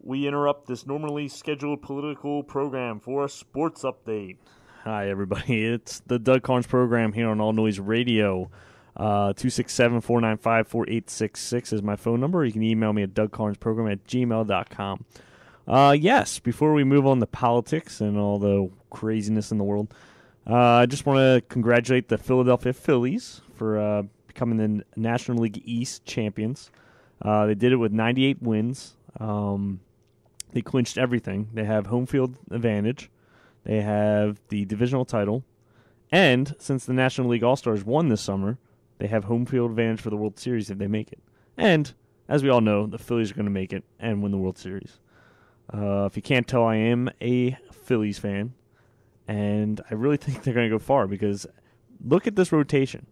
we interrupt this normally scheduled political program for a sports update. Hi, everybody. It's the Doug Karns program here on All Noise Radio. 267-495-4866 is my phone number. You can email me at dougkarnsprogram@gmail.com. Yes, before we move on to politics and all the craziness in the world, I just want to congratulate the Philadelphia Phillies for becoming the National League East champions. They did it with 98 wins. They clinched everything. They have home field advantage. They have the divisional title. And since the National League All-Stars won this summer, they have home field advantage for the World Series if they make it. And, as we all know, the Phillies are going to make it and win the World Series. If you can't tell, I am a Phillies fan. And I really think they're going to go far because look at this rotation.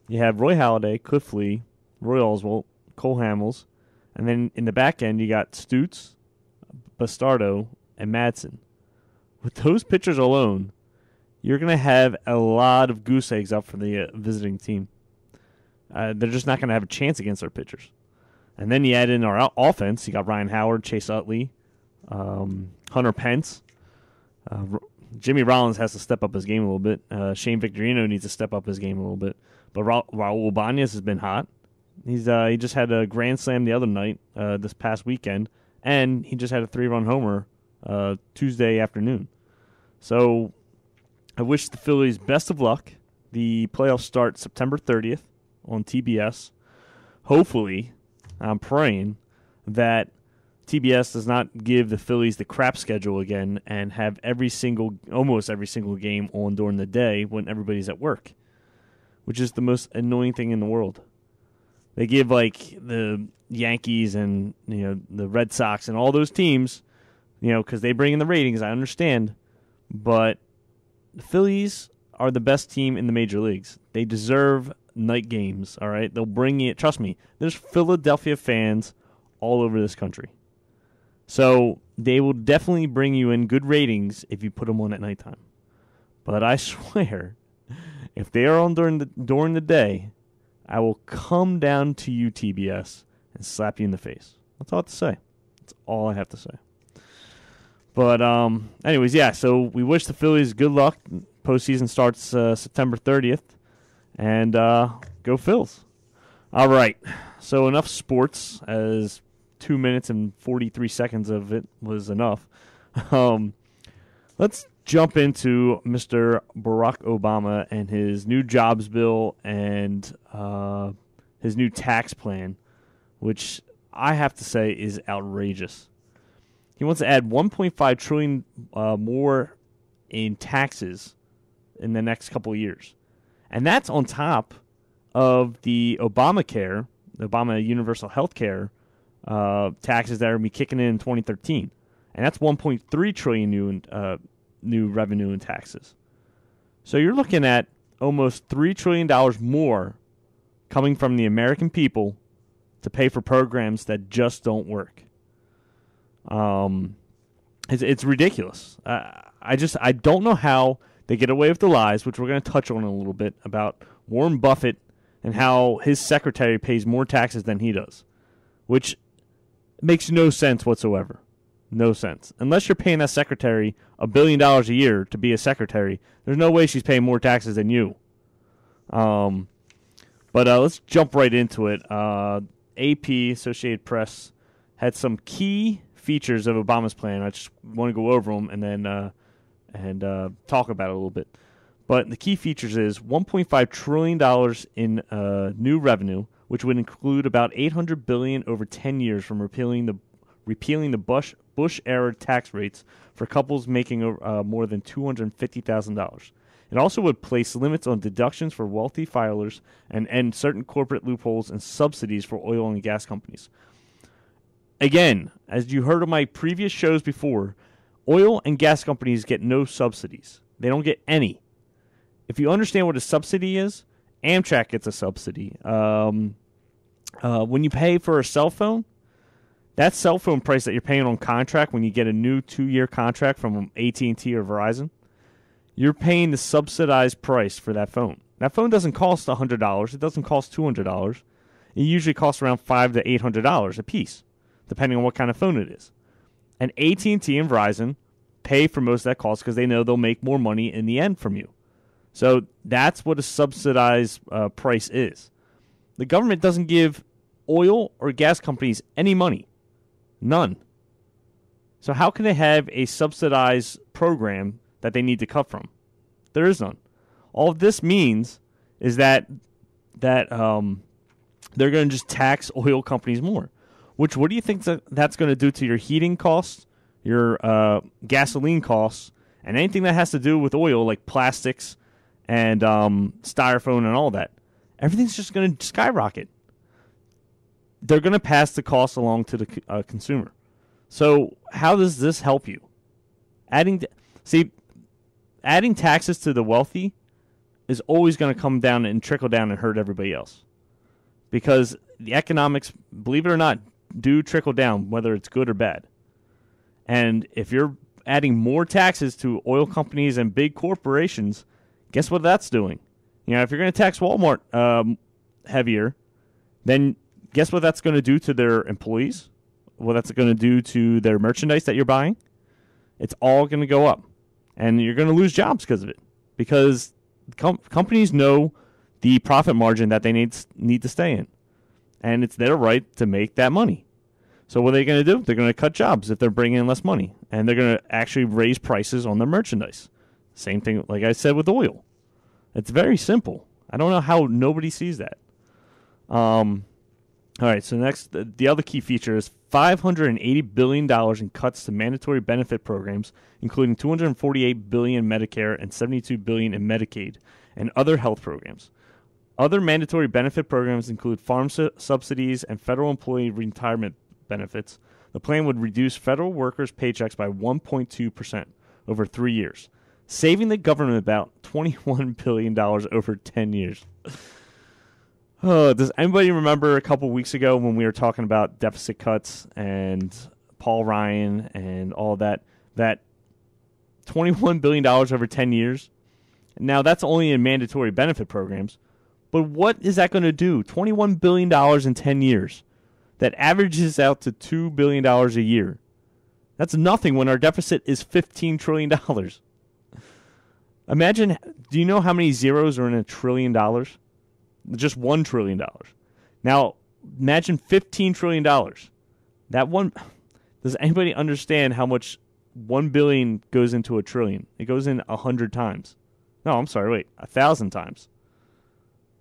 You have Roy Halladay, Cliff Lee, Roy Oswalt, Cole Hamels, and then in the back end you got Stutz, Bastardo, and Madsen. With those pitchers alone, you're going to have a lot of goose eggs up for the visiting team. They're just not going to have a chance against our pitchers. And then you add in our offense. You got Ryan Howard, Chase Utley, Hunter Pence. Jimmy Rollins has to step up his game a little bit. Shane Victorino needs to step up his game a little bit. But Raul Ibanez has been hot. He just had a grand slam the other night, this past weekend, and he just had a 3-run homer Tuesday afternoon. So I wish the Phillies best of luck. The playoffs start September 30th on TBS. Hopefully, I'm praying that TBS does not give the Phillies the crap schedule again and have almost every single game on during the day when everybody's at work, which is the most annoying thing in the world. They give like the Yankees and the Red Sox and all those teams, because they bring in the ratings. I understand, but the Phillies are the best team in the major leagues. They deserve night games. All right, they'll bring it. Trust me, there's Philadelphia fans all over this country, so they will definitely bring you in good ratings if you put them on at nighttime. But I swear, if they are on during the day, I will come down to you, TBS, and slap you in the face. That's all I have to say. That's all I have to say. But anyways, yeah, so we wish the Phillies good luck. Postseason starts September 30th. And go Phils. All right, so enough sports, as 2 minutes and 43 seconds of it was enough. Let's jump into Mr. Barack Obama and his new jobs bill and his new tax plan, which I have to say is outrageous. He wants to add $1.5 trillion more in taxes in the next couple of years. And that's on top of the Obamacare, the Obama Universal Health Care taxes that are going to be kicking in 2013. And that's $1.3 trillion new revenue in taxes. So you're looking at almost $3 trillion more coming from the American people to pay for programs that just don't work. It's ridiculous. I don't know how they get away with the lies, which we're going to touch on a little bit, about Warren Buffett and how his secretary pays more taxes than he does, which makes no sense whatsoever. No sense. Unless you're paying that secretary $1 billion a year to be a secretary, there's no way she's paying more taxes than you. But let's jump right into it. AP, Associated Press, had some key features of Obama's plan. I just want to go over them and then talk about it a little bit. But the key features is $1.5 trillion in new revenue, which would include about $800 billion over 10 years from repealing the Bush-era tax rates for couples making more than $250,000. It also would place limits on deductions for wealthy filers and end certain corporate loopholes and subsidies for oil and gas companies. Again, as you heard on my previous shows before, oil and gas companies get no subsidies. They don't get any. If you understand what a subsidy is, Amtrak gets a subsidy. When you pay for a cell phone, that cell phone price that you're paying on contract when you get a new 2-year contract from AT&T or Verizon, you're paying the subsidized price for that phone. That phone doesn't cost $100. It doesn't cost $200. It usually costs around $500 to $800 a piece, depending on what kind of phone it is. And AT&T and Verizon pay for most of that cost because they know they'll make more money in the end from you. So that's what a subsidized price is. The government doesn't give oil or gas companies any money. None. So how can they have a subsidized program that they need to cut from? There is none. All of this means is that they're going to just tax oil companies more. Which, what do you think that's going to do to your heating costs, your gasoline costs, and anything that has to do with oil, like plastics and styrofoam and all that? Everything's just going to skyrocket. They're going to pass the cost along to the consumer. So how does this help you? Adding taxes to the wealthy is always going to come down and trickle down and hurt everybody else. Because the economics, believe it or not, do trickle down, whether it's good or bad. And if you're adding more taxes to oil companies and big corporations, guess what that's doing? If you're going to tax Walmart heavier, then guess what that's going to do to their employees? What that's going to do to their merchandise that you're buying? It's all going to go up. And you're going to lose jobs because of it. Because companies know the profit margin that they need to stay in. And it's their right to make that money. So what are they going to do? They're going to cut jobs if they're bringing in less money. And they're going to actually raise prices on their merchandise. Same thing, like I said, with oil. It's very simple. I don't know how nobody sees that. All right, so next, the other key feature is $580 billion in cuts to mandatory benefit programs, including $248 billion in Medicare and $72 billion in Medicaid and other health programs. Other mandatory benefit programs include farm subsidies and federal employee retirement benefits. The plan would reduce federal workers' paychecks by 1.2% over 3 years, saving the government about $21 billion over 10 years. Does anybody remember a couple weeks ago when we were talking about deficit cuts and Paul Ryan and all that $21 billion over 10 years? Now, that's only in mandatory benefit programs. But what is that going to do? $21 billion in 10 years. That averages out to $2 billion a year. That's nothing when our deficit is $15 trillion. Imagine, do you know how many zeros are in $1 trillion? Just $1 trillion. Now, imagine $15 trillion. Does anybody understand how much 1 billion goes into a trillion? It goes in 100 times. No, I'm sorry, wait, 1,000 times.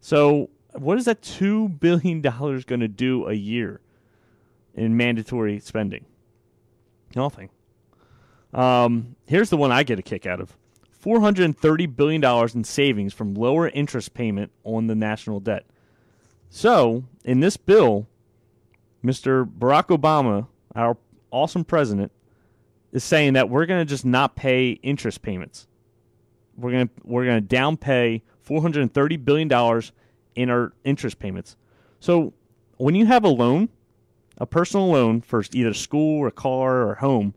So what is that $2 billion going to do a year in mandatory spending? Nothing. Here's the one I get a kick out of. $430 billion in savings from lower interest payment on the national debt. So, in this bill, Mr. Barack Obama, our awesome president, is saying that we're going to just not pay interest payments. We're going to down pay $430 billion in our interest payments. So when you have a loan, a personal loan for either school or car or home,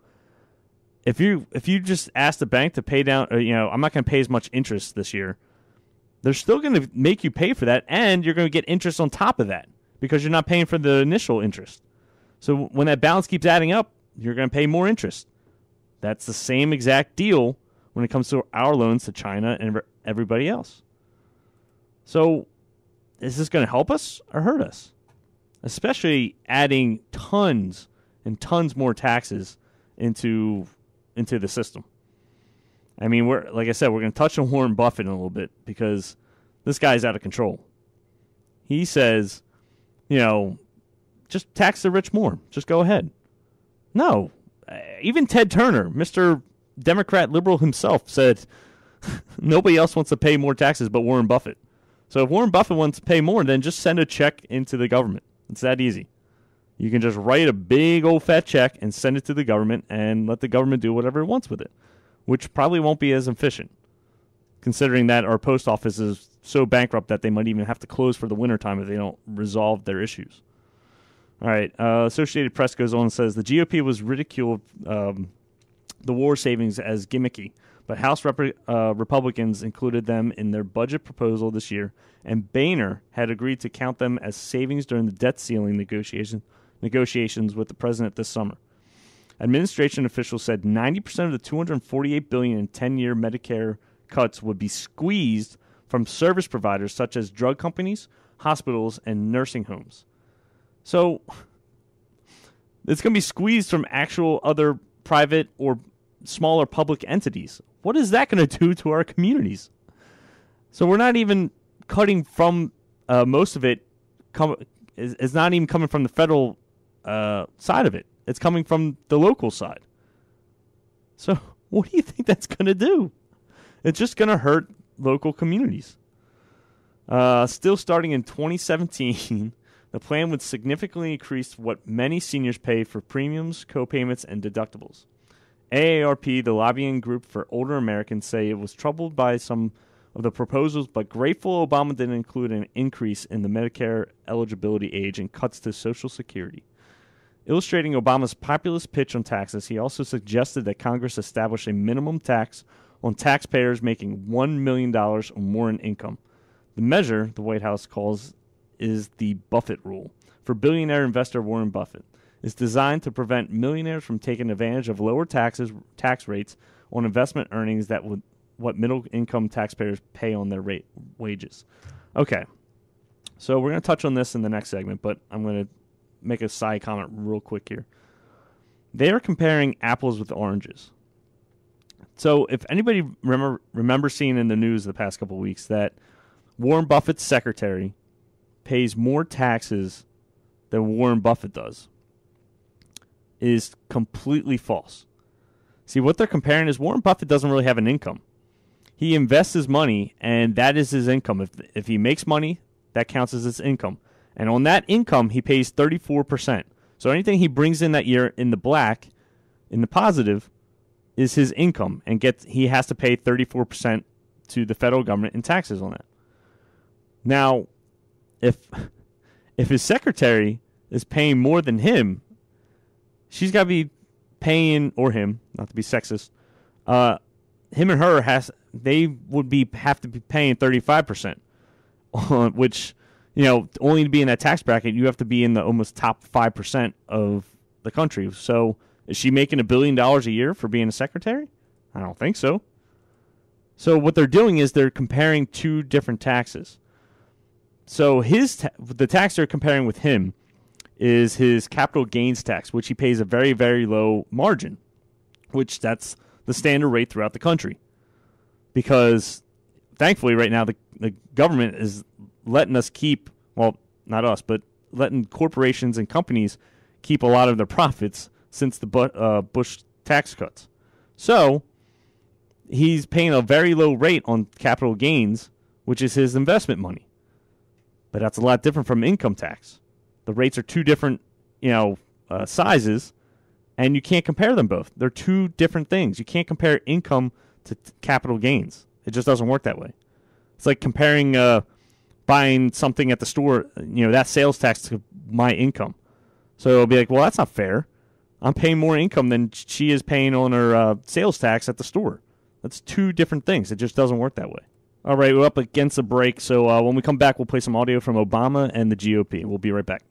if you just ask the bank to pay down, I'm not going to pay as much interest this year, they're still going to make you pay for that, and you're going to get interest on top of that because you're not paying for the initial interest. So when that balance keeps adding up, you're going to pay more interest. That's the same exact deal when it comes to our loans to China and everybody else. So is this going to help us or hurt us? Especially adding tons and tons more taxes into the system. I mean, like I said, we're going to touch on Warren Buffett in a little bit because this guy's out of control. He says, just tax the rich more. Just go ahead. No. Even Ted Turner, Mr. Democrat liberal himself, said nobody else wants to pay more taxes but Warren Buffett. So if Warren Buffett wants to pay more, then just send a check into the government. It's that easy. You can just write a big old fat check and send it to the government and let the government do whatever it wants with it, which probably won't be as efficient, considering that our post office is so bankrupt that they might even have to close for the wintertime if they don't resolve their issues. All right. Associated Press goes on and says the GOP was ridiculed the war savings as gimmicky, but House Republicans included them in their budget proposal this year, and Boehner had agreed to count them as savings during the debt ceiling negotiations with the president this summer. Administration officials said 90% of the $248 billion in 10-year Medicare cuts would be squeezed from service providers such as drug companies, hospitals, and nursing homes. So it's going to be squeezed from actual other private or smaller public entities. What is that going to do to our communities? So we're not even cutting from most of it. It's not even coming from the federal side of it. It's coming from the local side. So what do you think that's going to do? It's just going to hurt local communities. Still starting in 2017, the plan would significantly increase what many seniors pay for premiums, co-payments, and deductibles. AARP, the lobbying group for older Americans, say it was troubled by some of the proposals, but grateful Obama didn't include an increase in the Medicare eligibility age and cuts to Social Security. Illustrating Obama's populist pitch on taxes, he also suggested that Congress establish a minimum tax on taxpayers making $1 million or more in income. The measure, the White House calls, is the Buffett rule for billionaire investor Warren Buffett. It's designed to prevent millionaires from taking advantage of lower tax rates on investment earnings that would what middle-income taxpayers pay on their wages. Okay, so we're going to touch on this in the next segment, but I'm going to make a side comment real quick here. They are comparing apples with oranges. So if anybody remember seeing in the news the past couple of weeks that Warren Buffett's secretary pays more taxes than Warren Buffett does, is completely false. See, what they're comparing is Warren Buffett doesn't really have an income. He invests his money, and that is his income. If he makes money, that counts as his income. And on that income, he pays 34%. So anything he brings in that year in the black, in the positive, is his income, and he has to pay 34% to the federal government in taxes on that. Now, if his secretary is paying more than him, she's got to be paying, or him, not to be sexist, him and her have to be paying 35%, which, only to be in that tax bracket, you have to be in the almost top 5% of the country. So is she making $1 billion a year for being a secretary? I don't think so. So what they're doing is they're comparing two different taxes. So the tax they're comparing with him is his capital gains tax, which he pays a very, very low margin, which that's the standard rate throughout the country. Because thankfully right now the government is letting us keep, well, not us, but letting corporations and companies keep a lot of their profits since the Bush tax cuts. So he's paying a very low rate on capital gains, which is his investment money. But that's a lot different from income tax. The rates are two different, sizes, and you can't compare them both. They're two different things. You can't compare income to capital gains. It just doesn't work that way. It's like comparing buying something at the store, that sales tax to my income. So it'll be like, well, that's not fair. I'm paying more income than she is paying on her sales tax at the store. That's two different things. It just doesn't work that way. All right, we're up against a break, so when we come back, we'll play some audio from Obama and the GOP. We'll be right back.